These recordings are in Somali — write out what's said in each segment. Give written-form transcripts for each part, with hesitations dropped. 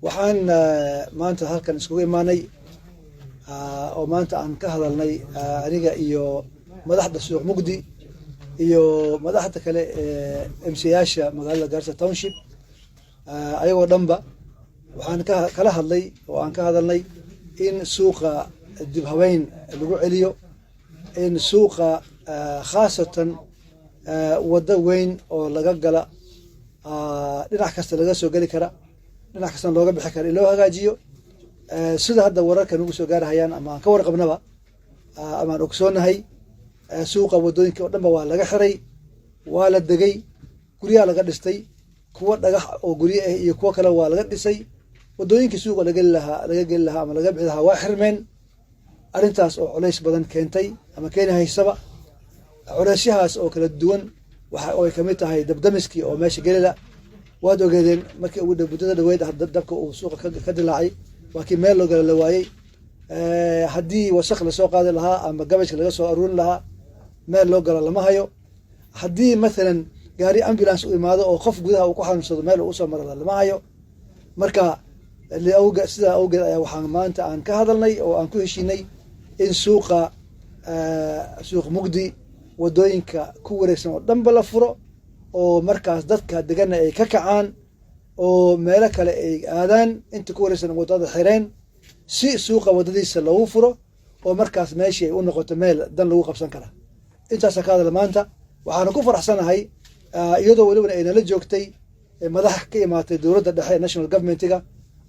waxaan maanta halkan iskugu imaanay oo maanta aan ka hadalnay aniga iyo madaxda suuq mugdi iyo madaxda kale MCyaasha magaalada Garissa Township ayagoo dhanba waxaan kala hadlay oo aan ka hadalnay in suuqa dib haweyn lagu celiyo in suuqa khaasatan wada weyn oo laga gala dhinac kasta laga soo gali kara dhinac kasta looga bixi kara loo hagaajiyo sida hadda wararkan ugu soo gaarayaan ama aan ka warqabnaba ama aan ogsoonahay suuqa wadooyinka oo dhanba waa laga xiray waa la degay guryaha laga dhistay kuwa dhagax oo guryo ah iyo kuwa kale waa laga dhisay wadooyinkii suuqa laga geli lahaa ama laga bixi lahaa waa xirmeen arrintaas oo culays badan keentay ama keeni haysaba culaysyahaas oo kala duwan waxa ay kamid tahay dabdamiskii oo meesha gelila waad ogeedeen markii ugu muddada dhaweyd dabka uu suuqa ka dilaacay waa kii meel loo gala la waayey haddii wasakh lasoo qaadi lahaa ama gabajka laga soo aruurin lahaa meel loo galo lama hayo haddii maalan gaari ambulance u imaado oo qof gudaha uu ku xanuunsado meel uu usoo maro lama hayo marka sidaa awgeed ayaa waxaan maanta aan ka hadalnay oo aan ku heshiinay in suuqa mugdi wadooyinka ku wareegsan oo dhanba la furo oo markaas dadka degana ay ka kacaan oo meelo kale ay aadaan inta ku wareegsan wadada xireen si suuqa wadadiisa loogu furo oo markaas meeshii ay u noqoto meel dan lagu qabsan kara intaasa ka hadla maanta waxaanu ku faraxsanahay iyadoo weliba ay nala joogtay madax ka imaatay dowladda dhexe national governmentiga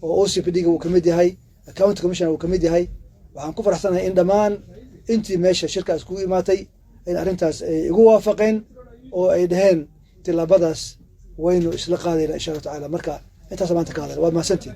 oo OCPD-ga uu kamid yahay county commissioner uu kamid yahay waxaan ku faraxsanahay in dhammaan intii meesha shirka iskugu imaatay in arrintaas ay igu waafaqeen oo ay dhaheen tilaabadaas waynu isla qaadayna insha Allah tacaala marka intaas maanta ka hadla waa mahadsantiin